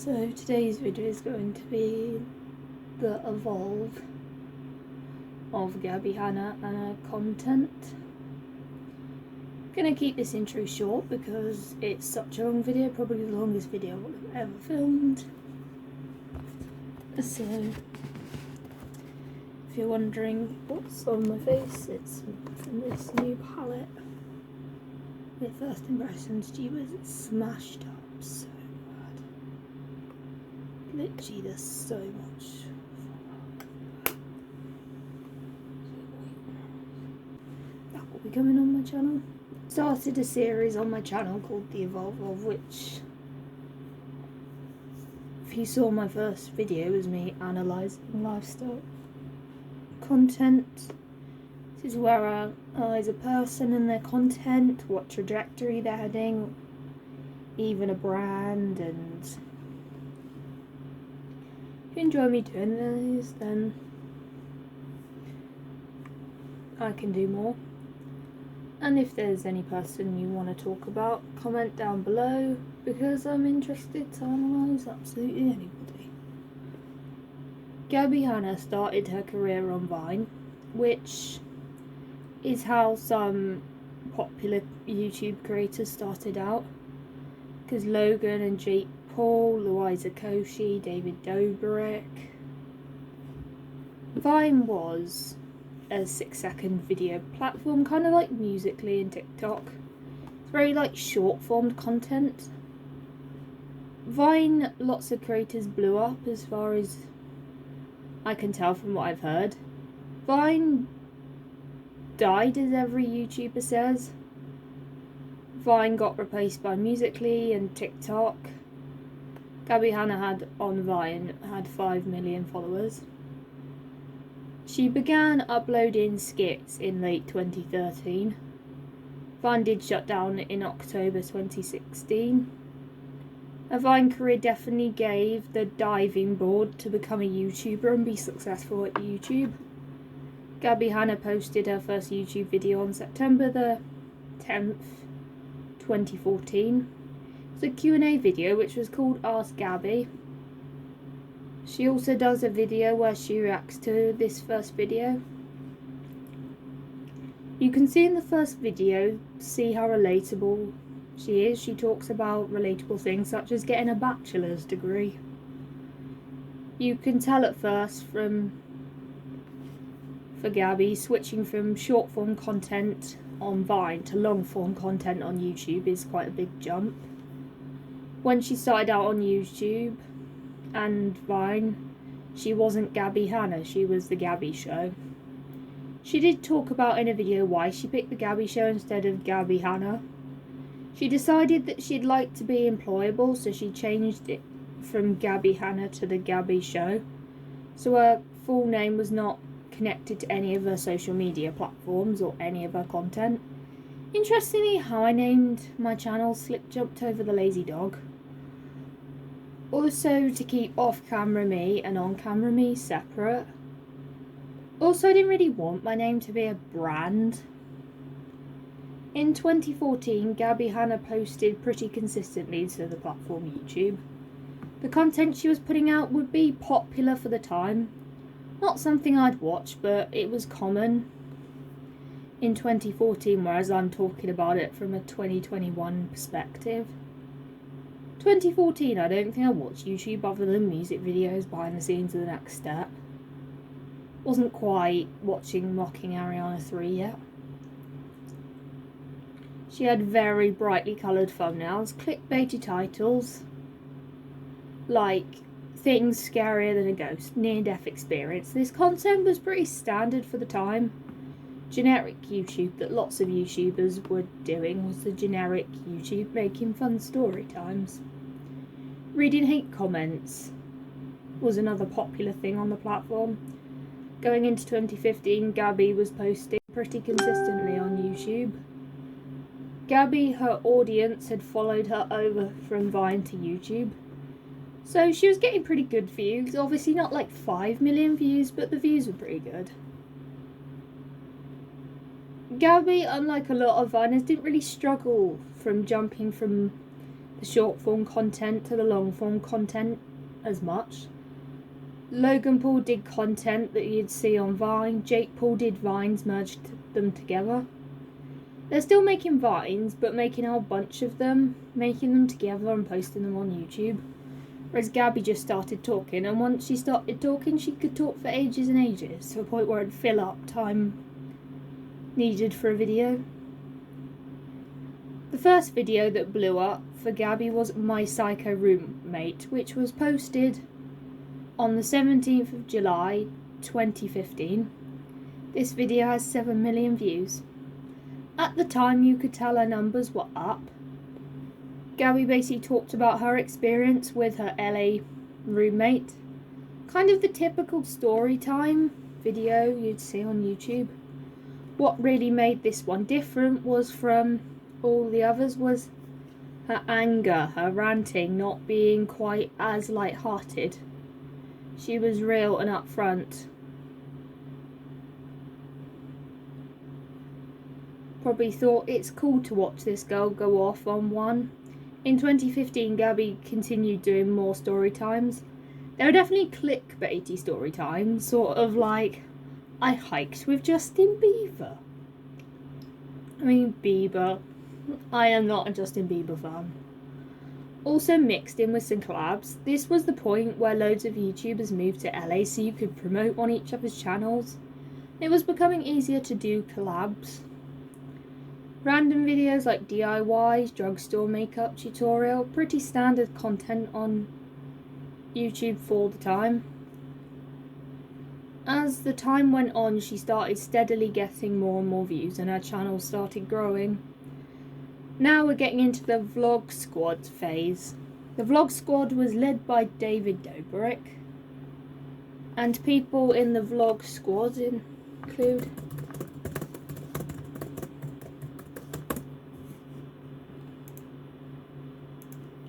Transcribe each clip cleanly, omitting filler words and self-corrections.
So today's video is going to be the Evulove of Gabbie Hannah and her content. I'm going to keep this intro short because it's such a long video, probably the longest video I've ever filmed. So if you're wondering what's on my face, it's from this new palette. My first impressions, she was smashed up so bad. Literally, there's so much. That will be coming on my channel. Started a series on my channel called the Evulove, which, if you saw my first video, was me analysing lifestyle content. This is where I analyse a person and their content, what trajectory they're heading, even a brand, and if you enjoy me doing these, then I can do more. And if there's any person you want to talk about, comment down below, because I'm interested to analyse absolutely anybody. Gabbie Hannah started her career on Vine, which is how some popular YouTube creators started out, because Logan and Jake Paul, Louisa Koshy, David Dobrik. Vine was a 6-second video platform, kind of like Musical.ly and TikTok. It's very like short formed content. Vine, lots of creators blew up as far as I can tell from what I've heard. Vine died, as every YouTuber says. Vine got replaced by Musical.ly and TikTok. Gabbie Hannah had 5 million followers. She began uploading skits in late 2013. Vine did shut down in October 2016. Her Vine career definitely gave the diving board to become a YouTuber and be successful at YouTube. Gabbie Hannah posted her first YouTube video on September the 10th, 2014. It's a Q&A video which was called Ask Gabbie. She also does a video where she reacts to this first video. You can see in the first video, see how relatable she is. She talks about relatable things such as getting a bachelor's degree. You can tell at first for Gabbie, switching from short form content on Vine to long form content on YouTube is quite a big jump. When she started out on YouTube and Vine, she wasn't Gabbie Hannah, she was the Gabbie Show. She did talk about in a video why she picked the Gabbie Show instead of Gabbie Hannah. She decided that she'd like to be employable, so she changed it from Gabbie Hannah to the Gabbie Show, so her full name was not connected to any of her social media platforms or any of her content. Interestingly, how I named my channel slip jumped over the lazy dog. Also, to keep off-camera me and on-camera me separate. Also, I didn't really want my name to be a brand. In 2014, Gabbie Hannah posted pretty consistently to the platform YouTube. The content she was putting out would be popular for the time. Not something I'd watch, but it was common in 2014, whereas I'm talking about it from a 2021 perspective. 2014, I don't think I watched YouTube other than music videos behind the scenes of The Next Step. Wasn't quite watching Mocking Ariana 3 yet. She had very brightly coloured thumbnails, clickbaity titles, like things scarier than a ghost, near-death experience. This content was pretty standard for the time. Generic YouTube that lots of YouTubers were doing was the generic YouTube making fun story times. Reading hate comments was another popular thing on the platform. Going into 2015, Gabbie was posting pretty consistently on YouTube. Gabbie, her audience had followed her over from Vine to YouTube, so she was getting pretty good views. Obviously not like 5 million views, but the views were pretty good. Gabbie, unlike a lot of Viners, didn't really struggle from jumping from the short form content to the long form content as much. Logan Paul did content that you'd see on Vine. Jake Paul did Vines, merged them together. They're still making Vines, but making a whole bunch of them, making them together and posting them on YouTube. Whereas Gabbie just started talking, and once she started talking, she could talk for ages and ages, to a point where it'd fill up time needed for a video. The first video that blew up for Gabbie was My Psycho Roommate, which was posted on the 17th of July 2015. This video has 7 million views. At the time, you could tell her numbers were up. Gabbie basically talked about her experience with her LA roommate. Kind of the typical story time video you'd see on YouTube. What really made this one different was from all the others was her anger, her ranting, not being quite as light-hearted. She was real and upfront. Probably thought it's cool to watch this girl go off on one. In 2015, Gabbie continued doing more story times. They were definitely clickbaity story times, sort of like, I hiked with Justin Bieber. Bieber. I am not a Justin Bieber fan. Also mixed in with some collabs. This was the point where loads of YouTubers moved to LA so you could promote on each other's channels. It was becoming easier to do collabs. Random videos like DIYs, drugstore makeup tutorial, pretty standard content on YouTube for the time. As the time went on, she started steadily getting more and more views and her channel started growing. Now we're getting into the Vlog Squad phase. The Vlog Squad was led by David Dobrik, and people in the Vlog Squad include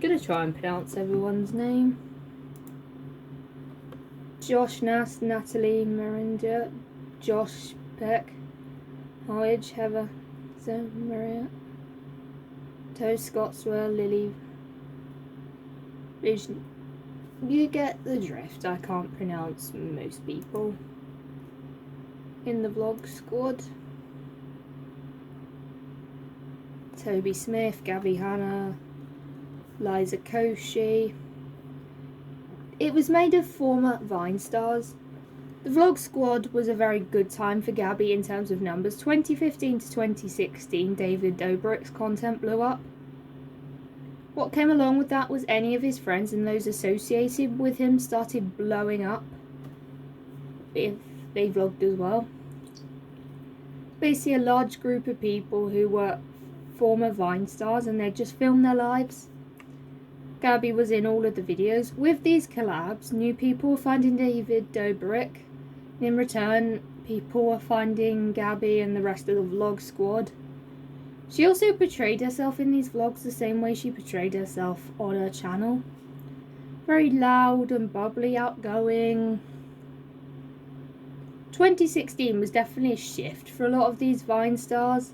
gonna try and pronounce everyone's name. Josh Nass, Natalie Merinda, Josh Peck, Hodge, Heather, Maria, Toe Scottswell, Lily. You get the drift. I can't pronounce most people in the Vlog Squad. Toby Smith, Gabbie Hanna, Liza Koshy. It was made of former Vine stars. The Vlog Squad was a very good time for Gabbie in terms of numbers. 2015 to 2016, David Dobrik's content blew up. What came along with that was any of his friends and those associated with him started blowing up if they vlogged as well. Basically a large group of people who were former Vine stars and they just filmed their lives. Gabbie was in all of the videos. With these collabs, new people were finding David Dobrik. In return, people were finding Gabbie and the rest of the Vlog Squad. She also portrayed herself in these vlogs the same way she portrayed herself on her channel. Very loud and bubbly, outgoing. 2016 was definitely a shift for a lot of these Vine stars.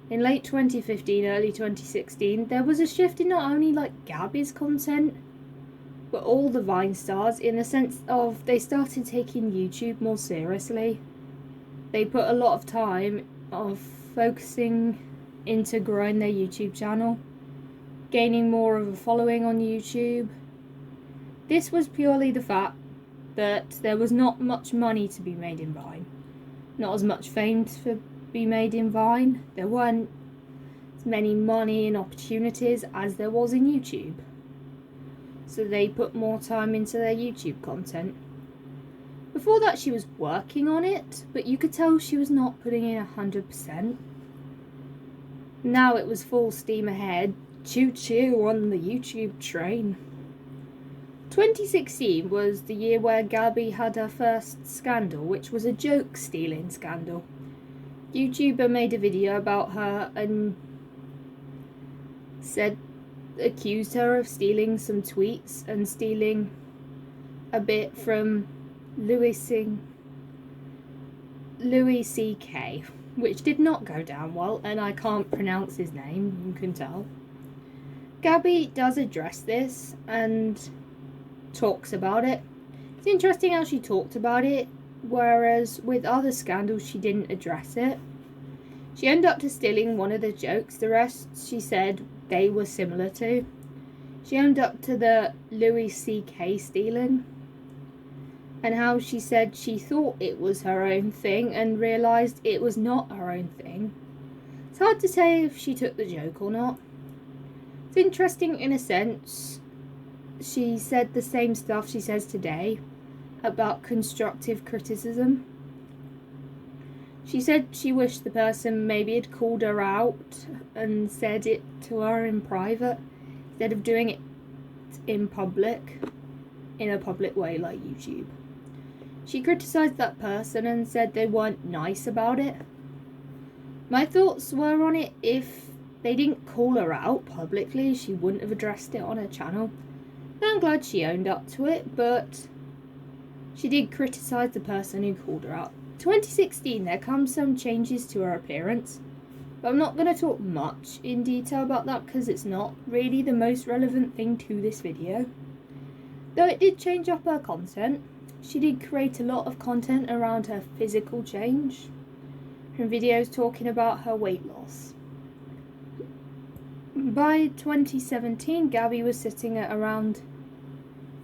In late 2015, early 2016, there was a shift in not only Gabbie's content, but all the Vine stars, in the sense of they started taking YouTube more seriously. They put a lot of time of focusing into growing their YouTube channel, gaining more of a following on YouTube. This was purely the fact that there was not much money to be made in Vine. Not as much fame to be made in Vine. There weren't as many money and opportunities as there was in YouTube. So they put more time into their YouTube content. Before that she was working on it, but you could tell she was not putting in 100%. Now it was full steam ahead, choo choo on the YouTube train. 2016 was the year where Gabbie had her first scandal, which was a joke stealing scandal. YouTuber made a video about her and accused her of stealing some tweets and stealing a bit from Louis C.K., which did not go down well, and I can't pronounce his name, you can tell. Gabbie does address this and talks about it. It's interesting how she talked about it, whereas with other scandals she didn't address it. She ended up stealing one of the jokes, the rest she said they were similar to. She owned up to the Louis C.K. stealing, and how she said she thought it was her own thing and realised it was not her own thing. It's hard to say if she took the joke or not. It's interesting in a sense. She said the same stuff she says today about constructive criticism. She said she wished the person maybe had called her out and said it to her in private instead of doing it in public, in a public way like YouTube. She criticised that person and said they weren't nice about it. My thoughts were on it: if they didn't call her out publicly, she wouldn't have addressed it on her channel. I'm glad she owned up to it, but she did criticise the person who called her out. 2016, there comes some changes to her appearance, but I'm not going to talk much in detail about that because it's not really the most relevant thing to this video. Though it did change up her content, she did create a lot of content around her physical change, from videos talking about her weight loss. By 2017, Gabbie was sitting at around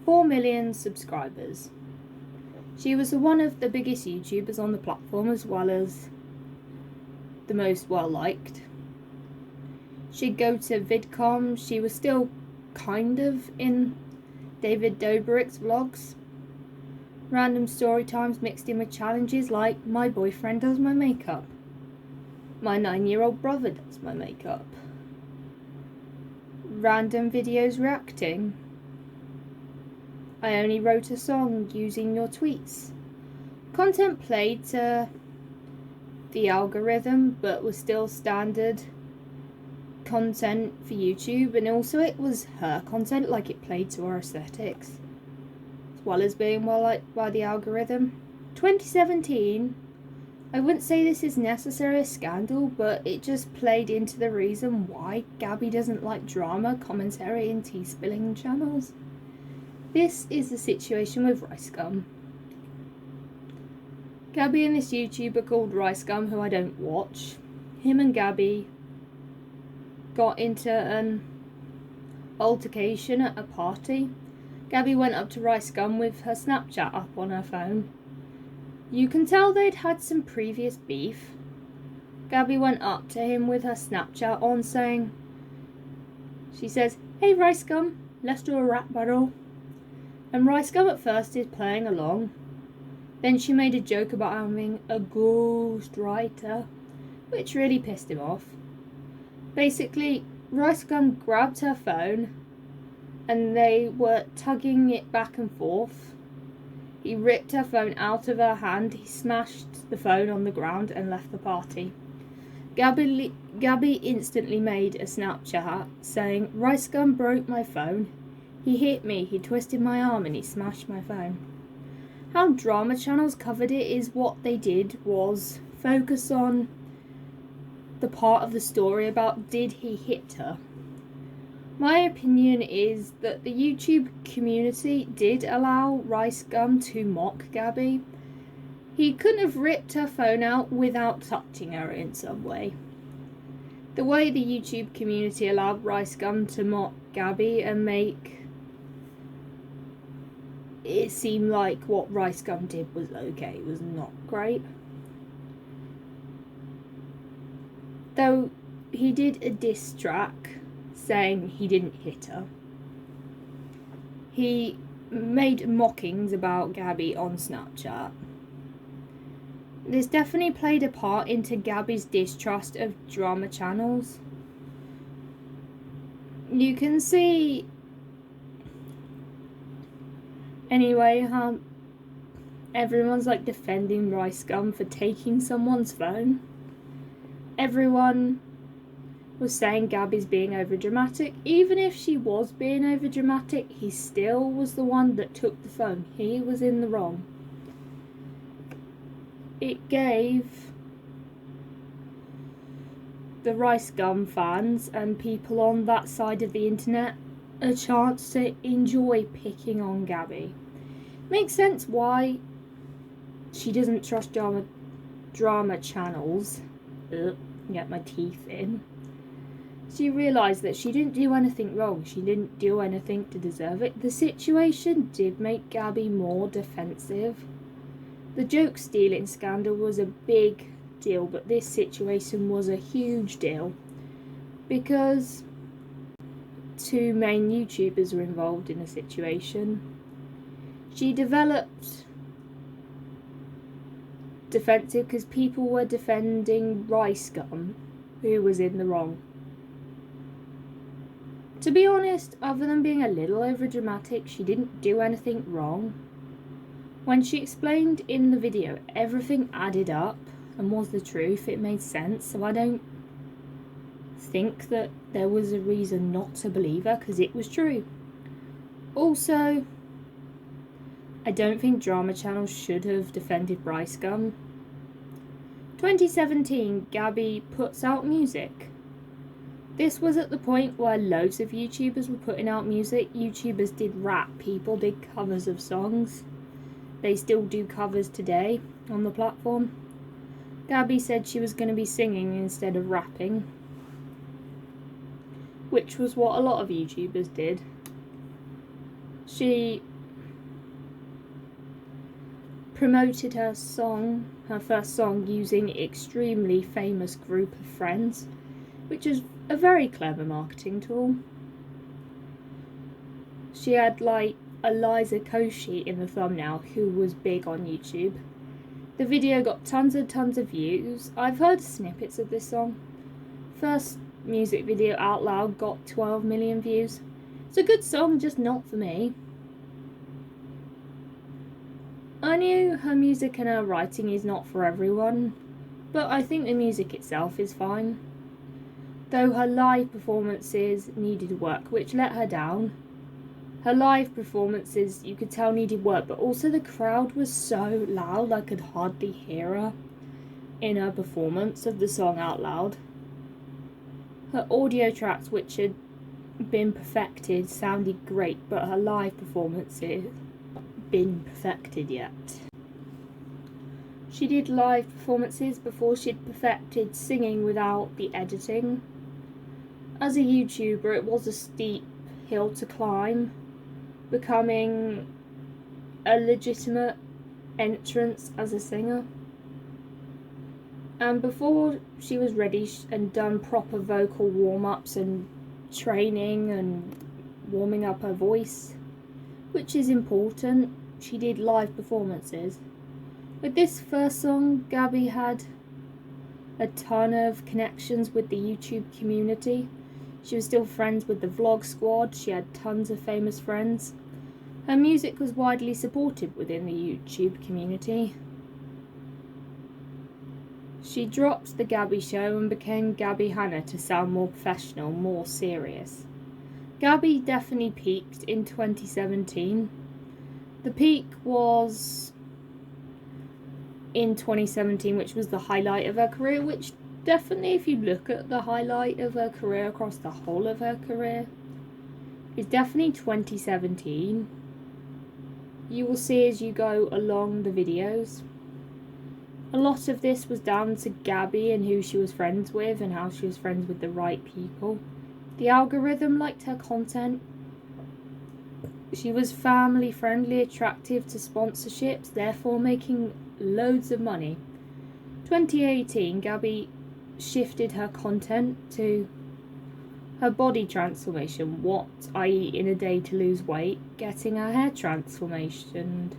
4 million subscribers. She was one of the biggest YouTubers on the platform, as well as the most well-liked. She'd go to VidCon. She was still kind of in David Dobrik's vlogs. Random story times mixed in with challenges like, my boyfriend does my makeup. My 9-year-old brother does my makeup. Random videos reacting. I only wrote a song using your tweets. Content played to the algorithm, but was still standard content for YouTube, and also it was her content, like it played to her aesthetics, as well as being well liked by the algorithm. 2017, I wouldn't say this is necessarily a scandal, but it just played into the reason why Gabbie doesn't like drama, commentary and tea spilling channels. This is the situation with Rice Gum. Gabbie and this YouTuber called Rice Gum, who I don't watch, him and Gabbie got into an altercation at a party. Gabbie went up to Rice Gum with her Snapchat up on her phone. You can tell they'd had some previous beef. Gabbie went up to him with her Snapchat on, saying, she says, "Hey Rice Gum, let's do a rap battle." And Rice Gum at first is playing along. Then she made a joke about having a ghost writer, which really pissed him off. Basically, Rice Gum grabbed her phone and they were tugging it back and forth. He ripped her phone out of her hand, he smashed the phone on the ground and left the party. Gabbie instantly made a Snapchat saying, "Rice Gum broke my phone. He hit me, he twisted my arm and he smashed my phone." How drama channels covered it is what they did was focus on the part of the story about, did he hit her? My opinion is that the YouTube community did allow Rice Gum to mock Gabbie. He couldn't have ripped her phone out without touching her in some way. The way the YouTube community allowed Rice Gum to mock Gabbie and make it seem like what Rice Gum did was okay, it was not great. Though he did a diss track saying he didn't hit her. He made mockings about Gabbie on Snapchat. This definitely played a part into Gabbie's distrust of drama channels. You can see anyway how everyone's like defending Rice Gum for taking someone's phone. Everyone was saying Gabbie's being overdramatic. Even if she was being overdramatic, he still was the one that took the phone. He was in the wrong. It gave the Rice Gum fans and people on that side of the internet a chance to enjoy picking on Gabbie. Makes sense why she doesn't trust drama channels. Get my teeth in. She realised that she didn't do anything wrong. She didn't do anything to deserve it. The situation did make Gabbie more defensive. The joke stealing scandal was a big deal, but this situation was a huge deal because two main YouTubers were involved in the situation. She developed defensive because people were defending Rice Gum, who was in the wrong. To be honest, other than being a little overdramatic, she didn't do anything wrong. When she explained in the video, everything added up and was the truth. It made sense, so I don't think that there was a reason not to believe her, because it was true. Also, I don't think drama channels should have defended Rice Gum. 2017, Gabbie puts out music. This was at the point where loads of YouTubers were putting out music. YouTubers did rap, people did covers of songs. They still do covers today on the platform. Gabbie said she was going to be singing instead of rapping, which was what a lot of YouTubers did. She promoted her first song, using extremely famous group of friends, which is a very clever marketing tool. She had like Eliza Koshy in the thumbnail, who was big on YouTube. The video got tons of views. I've heard snippets of this song. First music video out loud got 12 million views. It's a good song, just not for me. I knew her music and her writing is not for everyone, but I think the music itself is fine. Though her live performances needed work, which let her down. Her live performances, you could tell, needed work, but also the crowd was so loud I could hardly hear her in her performance of the song out loud. Her audio tracks, which had been perfected, sounded great, but her live performances been perfected yet. She did live performances before she'd perfected singing without the editing. As a YouTuber, it was a steep hill to climb, becoming a legitimate entrance as a singer. And before she was ready and done proper vocal warm-ups and training and warming up her voice, which is important, she did live performances. With this first song, Gabbie had a ton of connections with the YouTube community. She was still friends with the vlog squad. She had tons of famous friends. Her music was widely supported within the YouTube community. She dropped the Gabbie show and became Gabbie Hannah to sound more professional, more serious. Gabbie definitely peaked in 2017. The peak was in 2017, which was the highlight of her career, which definitely, if you look at the highlight of her career across the whole of her career, is definitely 2017. You will see as you go along the videos. A lot of this was down to Gabbie and who she was friends with and how she was friends with the right people. The algorithm liked her content. She was family friendly, attractive to sponsorships, therefore making loads of money. 2018, Gabbie shifted her content to her body transformation, what I eat in a day to lose weight, getting her hair transformation,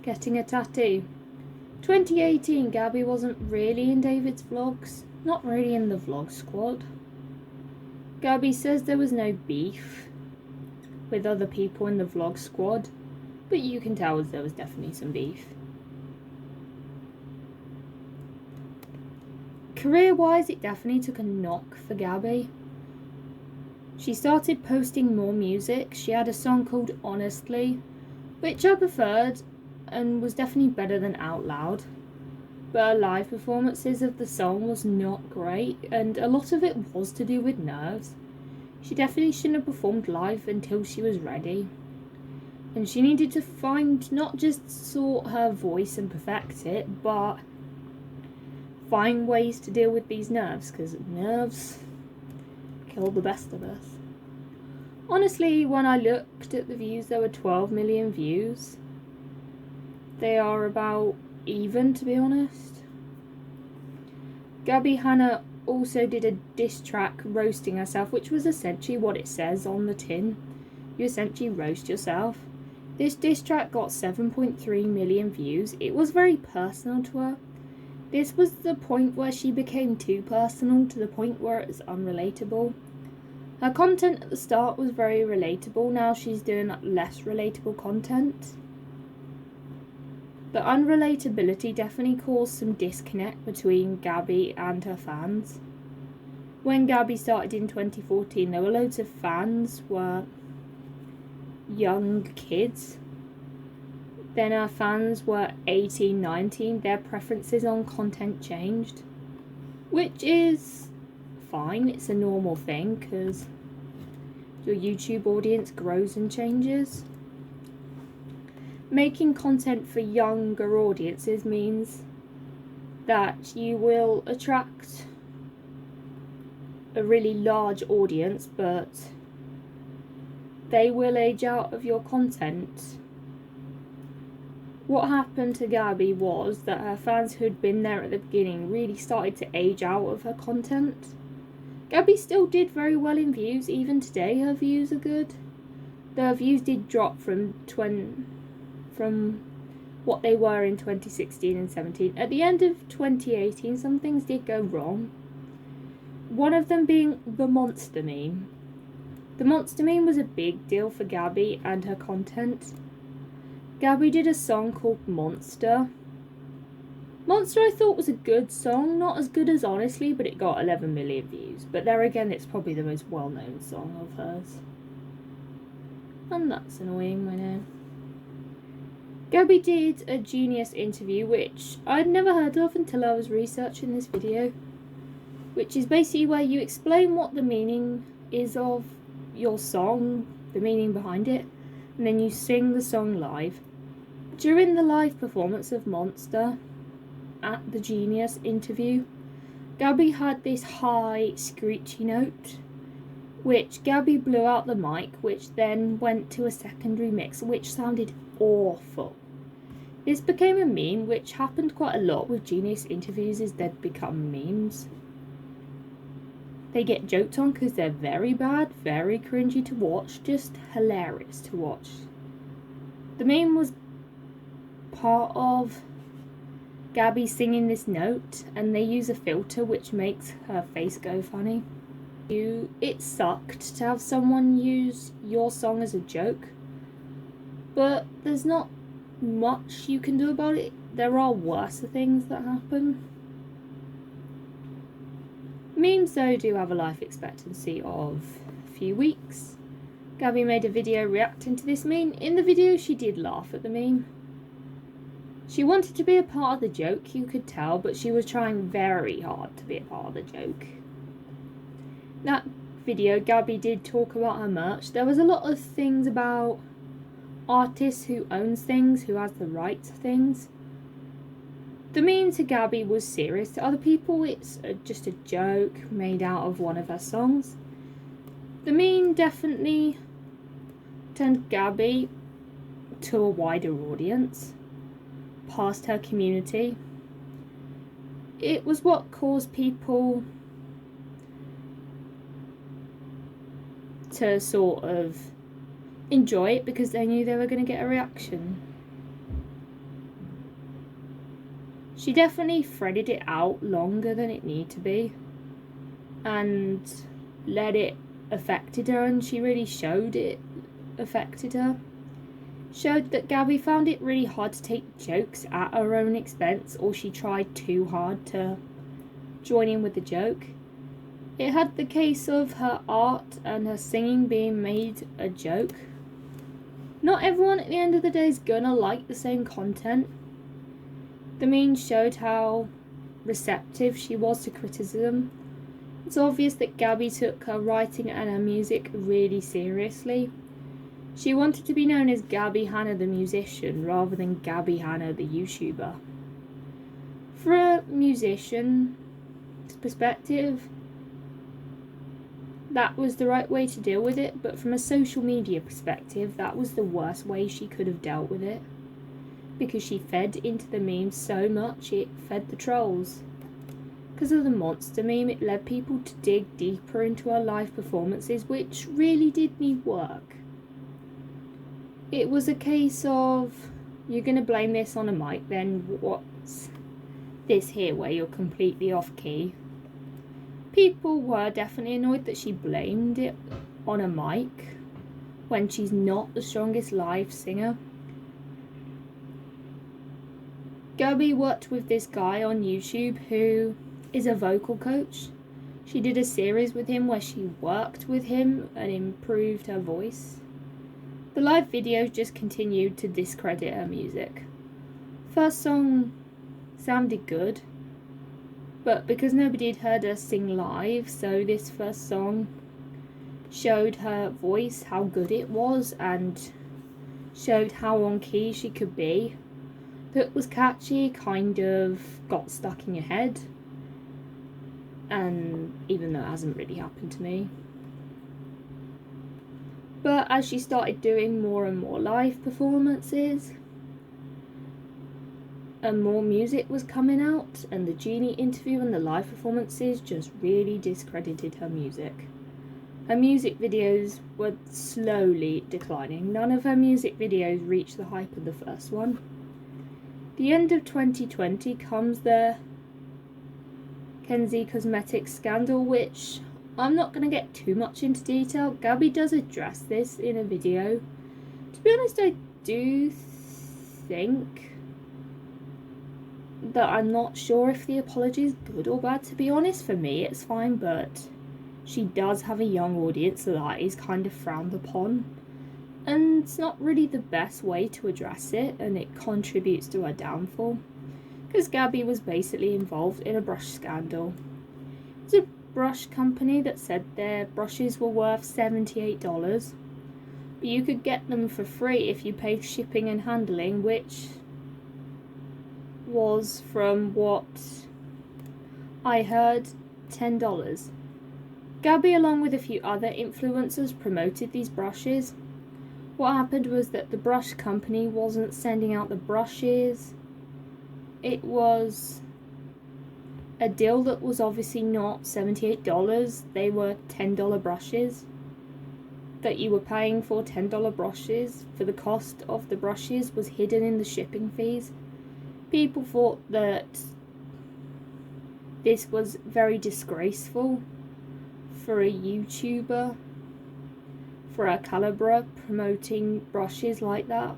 getting a tattoo. 2018, Gabbie wasn't really in David's vlogs, not really in the vlog squad. Gabbie says there was no beef with other people in the vlog squad, but you can tell there was definitely some beef. Career-wise, it definitely took a knock for Gabbie. She started posting more music. She had a song called Honestly, which I preferred and was definitely better than Out Loud. but her live performances of the song was not great, and a lot of it was to do with nerves. She definitely shouldn't have performed live until she was ready. And she needed to not just sort her voice and perfect it, but find ways to deal with these nerves, because nerves kill the best of us. Honestly, when I looked at the views, there were 12 million views. They are about even, to be honest. Gabbie Hanna also did a diss track roasting herself, which was essentially what it says on the tin. You essentially roast yourself. This diss track got 7.3 million views. It was very personal to her. This was the point where she became too personal, to the point where it's unrelatable. Her content at the start was very relatable. Now she's doing less relatable content. The unrelatability definitely caused some disconnect between Gabbie and her fans. When Gabbie started in 2014, there were loads of fans were young kids. Then her fans were 18, 19. Their preferences on content changed, which is fine. It's a normal thing because your YouTube audience grows and changes. Making content for younger audiences means that you will attract a really large audience, but they will age out of your content. What happened to Gabbie was that her fans who'd been there at the beginning really started to age out of her content. Gabbie still did very well in views. Even today her views are good. The views did drop from what they were in 2016 and 17. At the end of 2018, some things did go wrong. One of them being the monster meme. The monster meme was a big deal for Gabbie and her content. Gabbie did a song called Monster. Monster I thought was a good song, not as good as Honestly, but it got 11 million views. But there again, it's probably the most well-known song of hers. And that's annoying, I know. Gabbie did a Genius interview, which I'd never heard of until I was researching this video, which is basically where you explain what the meaning is of your song, the meaning behind it, and then you sing the song live. During the live performance of Monster at the Genius interview, Gabbie had this high screechy note, which Gabbie blew out the mic, which then went to a secondary mix, which sounded awful. This became a meme, which happened quite a lot with Genius interviews, is they'd become memes. They get joked on because they're very bad, very cringy to watch, just hilarious to watch. The meme was part of Gabbie singing this note, and they use a filter which makes her face go funny. It sucked to have someone use your song as a joke, but there's not much you can do about it. There are worse things that happen. Memes though do have a life expectancy of a few weeks. Gabbie made a video reacting to this meme. In the video she did laugh at the meme. She wanted to be a part of the joke, you could tell, but she was trying very hard to be a part of the joke. That video, Gabbie did talk about her merch. There was a lot of things about artists who owns things, who has the rights to things. The meme to Gabbie was serious. To other people, it's just a joke made out of one of her songs. The meme definitely turned Gabbie to a wider audience, past her community. It was what caused people to sort of enjoy it because they knew they were going to get a reaction. She definitely threaded it out longer than it needed to be and let it affected her, and she really showed it affected her. Showed that Gabbie found it really hard to take jokes at her own expense, or she tried too hard to join in with the joke. It had the case of her art and her singing being made a joke. Not everyone at the end of the day is gonna like the same content. The memes showed how receptive she was to criticism. It's obvious that Gabbie took her writing and her music really seriously. She wanted to be known as Gabbie Hanna the musician rather than Gabbie Hanna the YouTuber. For a musician's perspective, that was the right way to deal with it, but from a social media perspective, that was the worst way she could have dealt with it. Because she fed into the memes so much, it fed the trolls. Because of the monster meme, it led people to dig deeper into her live performances, which really did need work. It was a case of, you're going to blame this on a mic, then what's this here where you're completely off key? People were definitely annoyed that she blamed it on a mic when she's not the strongest live singer. Gabbie worked with this guy on YouTube who is a vocal coach. She did a series with him where she worked with him and improved her voice. The live videos just continued to discredit her music. First song sounded good, but because nobody had heard her sing live, so this first song showed her voice, how good it was, and showed how on key she could be. The hook was catchy, kind of got stuck in your head, and even though it hasn't really happened to me. But as she started doing more and more live performances, and more music was coming out, and the Genie interview and the live performances just really discredited her music. Her music videos were slowly declining. None of her music videos reached the hype of the first one. The end of 2020 comes the Kenzie cosmetics scandal, which I'm not going to get too much into detail. Gabbie does address this in a video. To be honest, I do think that I'm not sure if the apology is good or bad. To be honest, for me it's fine, but she does have a young audience, so that is kind of frowned upon. And it's not really the best way to address it, and it contributes to her downfall. Because Gabbie was basically involved in a brush scandal. It's a brush company that said their brushes were worth $78, but you could get them for free if you paid shipping and handling, which was, from what I heard, $10. Gabbie, along with a few other influencers, promoted these brushes. What happened was that the brush company wasn't sending out the brushes. It was a deal that was obviously not $78. They were $10 brushes. That you were paying for $10 brushes, for the cost of the brushes was hidden in the shipping fees. People thought that this was very disgraceful for a YouTuber, for a calibre, promoting brushes like that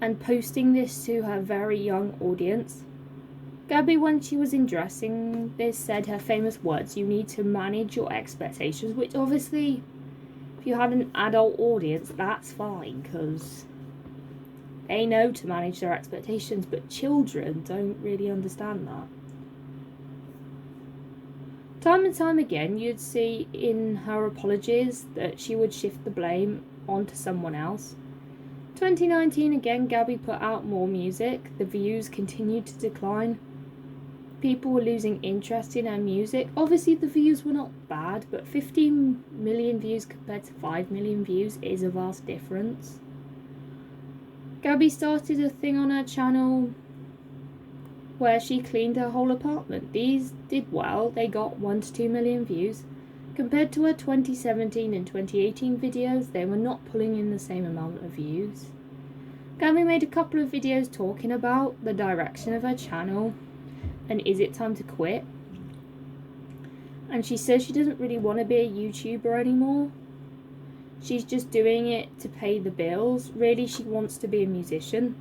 and posting this to her very young audience. Gabbie, when she was addressing this, said her famous words, "You need to manage your expectations," which obviously, if you had an adult audience, that's fine, because they know to manage their expectations, but children don't really understand that. Time and time again, you'd see in her apologies that she would shift the blame onto someone else. 2019 again, Gabbie put out more music. The views continued to decline. People were losing interest in her music. Obviously the views were not bad, but 15 million views compared to 5 million views is a vast difference. Gabbie started a thing on her channel where she cleaned her whole apartment. These did well. They got 1 to 2 million views. Compared to her 2017 and 2018 videos, they were not pulling in the same amount of views. Gabbie made a couple of videos talking about the direction of her channel and is it time to quit. And she says she doesn't really want to be a YouTuber anymore. She's just doing it to pay the bills. Really, she wants to be a musician.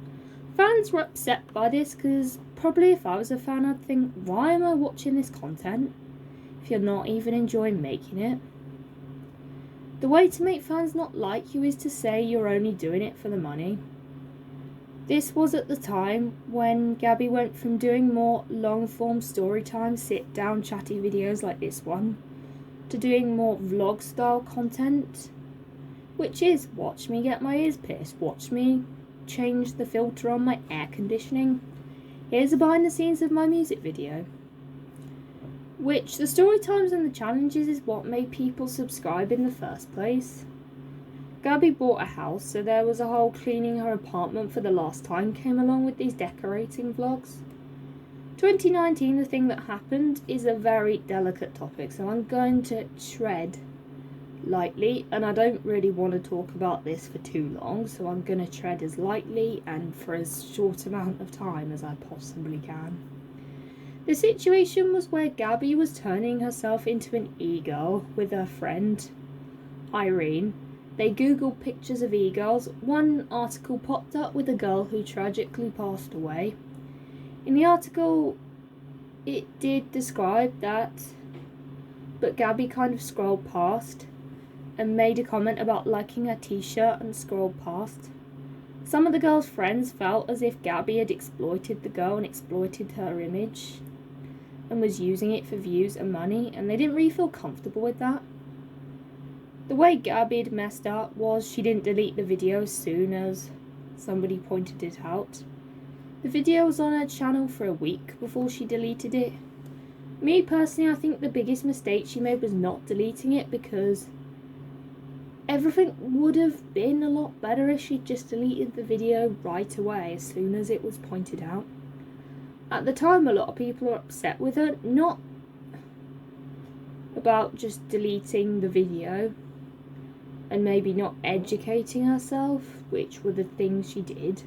Fans were upset by this because probably if I was a fan, I'd think, why am I watching this content if you're not even enjoying making it? The way to make fans not like you is to say you're only doing it for the money. This was at the time when Gabbie went from doing more long-form storytime, sit-down chatty videos like this one, to doing more vlog-style content, which is watch me get my ears pierced, watch me change the filter on my air conditioning, here's a behind the scenes of my music video. Which the story times and the challenges is what made people subscribe in the first place. Gabbie bought a house, so there was a whole cleaning her apartment for the last time came along with these decorating vlogs. 2019, the thing that happened, is a very delicate topic, so I'm going to tread lightly, and I don't really want to talk about this for too long, so I'm going to tread as lightly and for as short amount of time as I possibly can. The situation was where Gabbie was turning herself into an e-girl with her friend Irene. They googled pictures of e-girls. One article popped up with a girl who tragically passed away. In the article it did describe that, but Gabbie kind of scrolled past and made a comment about liking her t-shirt and scrolled past. Some of the girl's friends felt as if Gabbie had exploited the girl and exploited her image and was using it for views and money, and they didn't really feel comfortable with that. The way Gabbie had messed up was she didn't delete the video as soon as somebody pointed it out. The video was on her channel for a week before she deleted it. Me personally, I think the biggest mistake she made was not deleting it, because everything would have been a lot better if she'd just deleted the video right away as soon as it was pointed out. At the time, a lot of people were upset with her, not about just deleting the video and maybe not educating herself, which were the things she did,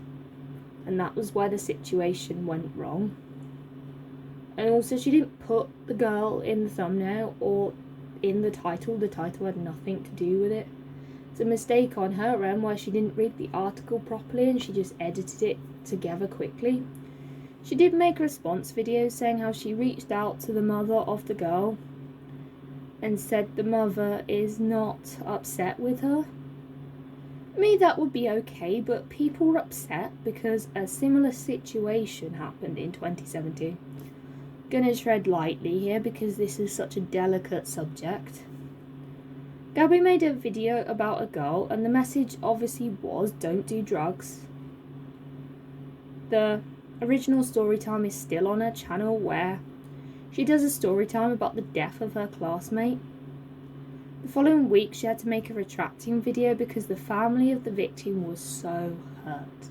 and that was where the situation went wrong. And also, she didn't put the girl in the thumbnail or in the title. The title had nothing to do with it. It's a mistake on her end where she didn't read the article properly and she just edited it together quickly. She did make a response video saying how she reached out to the mother of the girl and said the mother is not upset with her. Me, that would be okay, but people were upset because a similar situation happened in 2017. Gonna tread lightly here because this is such a delicate subject. Gabbie made a video about a girl, and the message obviously was don't do drugs. The original story time is still on her channel, where she does a story time about the death of her classmate. The following week she had to make a retracting video because the family of the victim was so hurt.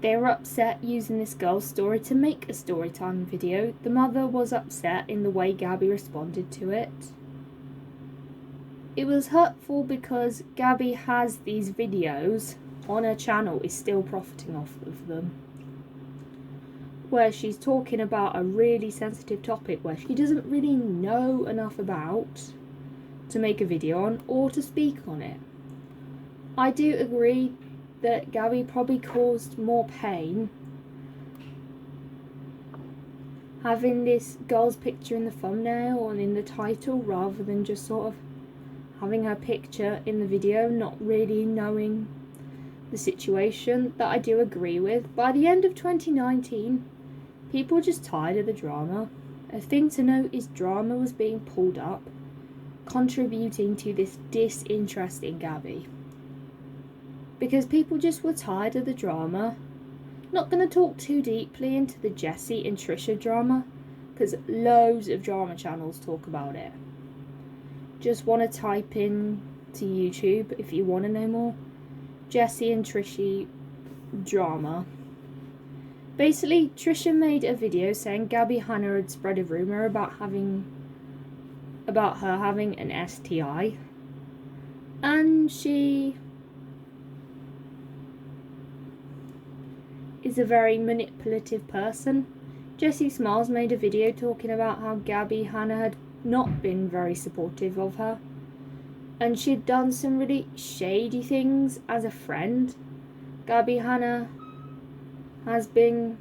They were upset using this girl's story to make a story time video. The mother was upset in the way Gabbie responded to it. It was hurtful because Gabbie has these videos on her channel, is still profiting off of them, where she's talking about a really sensitive topic where she doesn't really know enough about to make a video on or to speak on it. I do agree that Gabbie probably caused more pain having this girl's picture in the thumbnail and in the title rather than just sort of having her picture in the video, not really knowing the situation. That I do agree with. By the end of 2019, people were just tired of the drama. A thing to note is drama was being pulled up, contributing to this disinterest in Gabbie. Because people just were tired of the drama. Not going to talk too deeply into the Jessie and Trisha drama, because loads of drama channels talk about it. Just want to type in to YouTube if you want to know more. Jessie and Trisha drama. Basically, Trisha made a video saying Gabbie Hanna had spread a rumour about her having an STI, and she is a very manipulative person. Jessie Smiles made a video talking about how Gabbie Hanna had not been very supportive of her, and she'd done some really shady things as a friend. Gabbie Hanna has been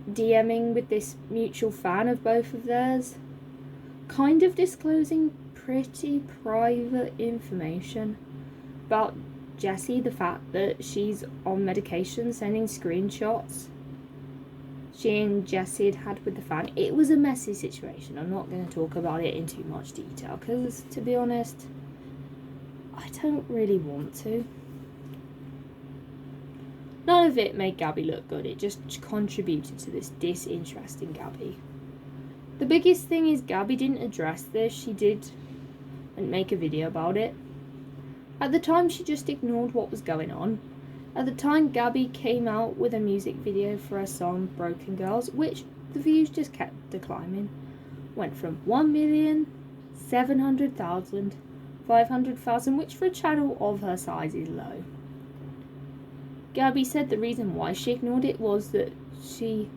DMing with this mutual fan of both of theirs, kind of disclosing pretty private information about Jessie the fact that she's on medication, sending screenshots she and Jessie had with the fan. It was a messy situation. I'm not going to talk about it in too much detail because, to be honest, I don't really want to. None of it made Gabbie look good. It just contributed to this disinterest in Gabbie. The biggest thing is Gabbie didn't address this. She didn't make a video about it. At the time, she just ignored what was going on. At the time, Gabbie came out with a music video for her song Broken Girls, which the views just kept declining. Went from 1,700,000, 500,000, which for a channel of her size is low. Gabbie said the reason why she ignored it was that she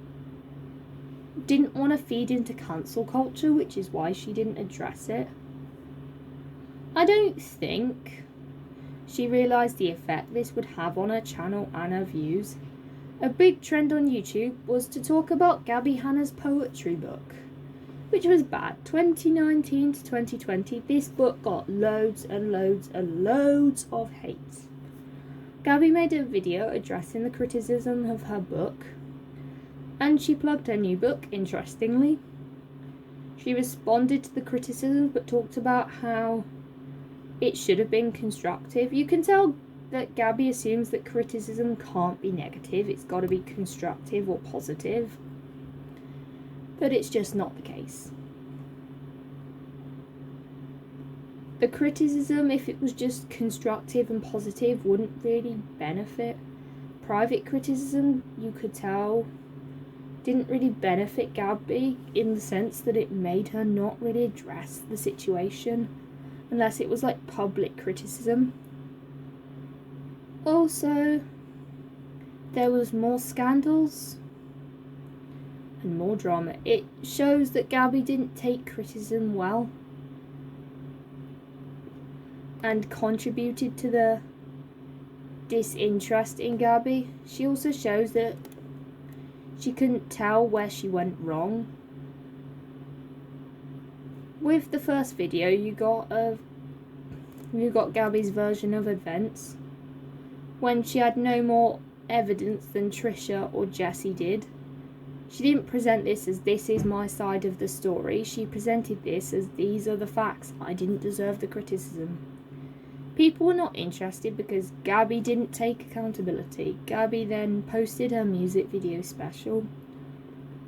didn't want to feed into cancel culture, which is why she didn't address it. I don't think she realised the effect this would have on her channel and her views. A big trend on YouTube was to talk about Gabbie Hanna's poetry book, which was bad. 2019 to 2020, this book got loads and loads and loads of hate. Gabbie made a video addressing the criticism of her book, and she plugged her new book, interestingly. She responded to the criticism but talked about how it should have been constructive. You can tell that Gabbie assumes that criticism can't be negative, it's got to be constructive or positive. But it's just not the case. The criticism, if it was just constructive and positive, wouldn't really benefit. Private criticism, you could tell, didn't really benefit Gabbie in the sense that it made her not really address the situation, unless it was like public criticism. Also, there was more scandals and more drama. It shows that Gabbie didn't take criticism well and contributed to the disinterest in Gabbie. She also shows that she couldn't tell where she went wrong. With the first video, you got Gabbie's version of events when she had no more evidence than Trisha or Jessie did. She didn't present this as this is my side of the story. She presented this as these are the facts. I didn't deserve the criticism. People were not interested because Gabbie didn't take accountability. Gabbie then posted her music video special.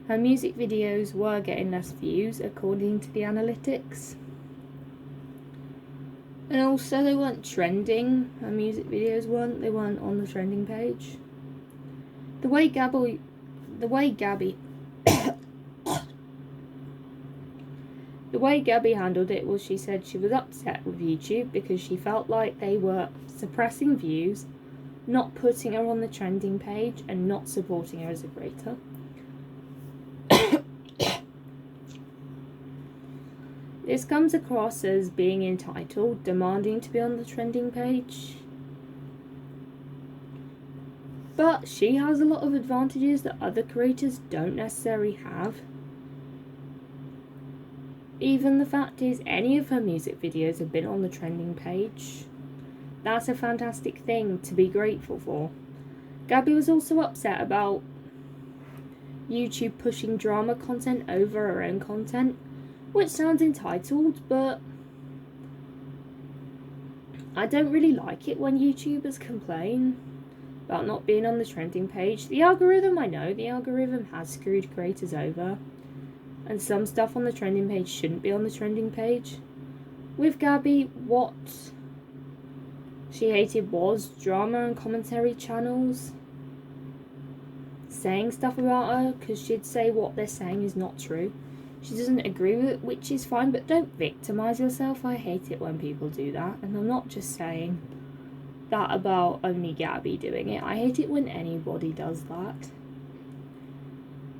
Her music videos were getting less views according to the analytics. And also they weren't trending. Her music videos weren't. They weren't on the trending page. The way Gabbie handled it was she said she was upset with YouTube because she felt like they were suppressing views, not putting her on the trending page, and not supporting her as a creator. This comes across as being entitled, demanding to be on the trending page. But she has a lot of advantages that other creators don't necessarily have. Even the fact is, any of her music videos have been on the trending page. That's a fantastic thing to be grateful for. Gabbie was also upset about YouTube pushing drama content over her own content, which sounds entitled, but I don't really like it when YouTubers complain about not being on the trending page. The algorithm, I know, the algorithm has screwed creators over, and some stuff on the trending page shouldn't be on the trending page. With Gabbie, what she hated was drama and commentary channels saying stuff about her, because she'd say what they're saying is not true. She doesn't agree with it, which is fine, but don't victimise yourself. I hate it when people do that, and I'm not just saying that about only Gabbie doing it. I hate it when anybody does that.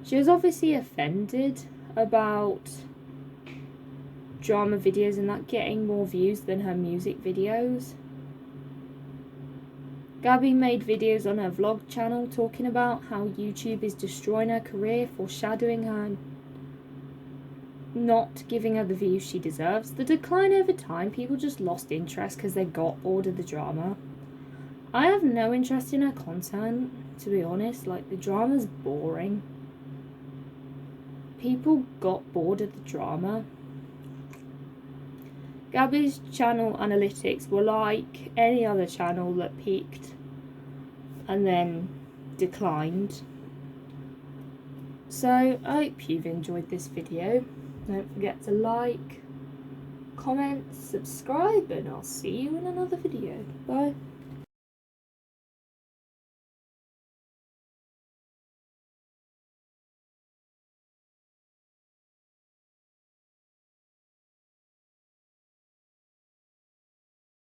She was obviously offended about drama videos and that getting more views than her music videos. Gabbie made videos on her vlog channel talking about how YouTube is destroying her career, foreshadowing her not giving her the views she deserves. The decline over time, people just lost interest because they got bored of the drama. I have no interest in her content, to be honest. Like, the drama's boring. People got bored of the drama. Gabbie's channel analytics were like any other channel that peaked and then declined. So I hope you've enjoyed this video. Don't forget to like, comment, subscribe, and I'll see you in another video. Bye.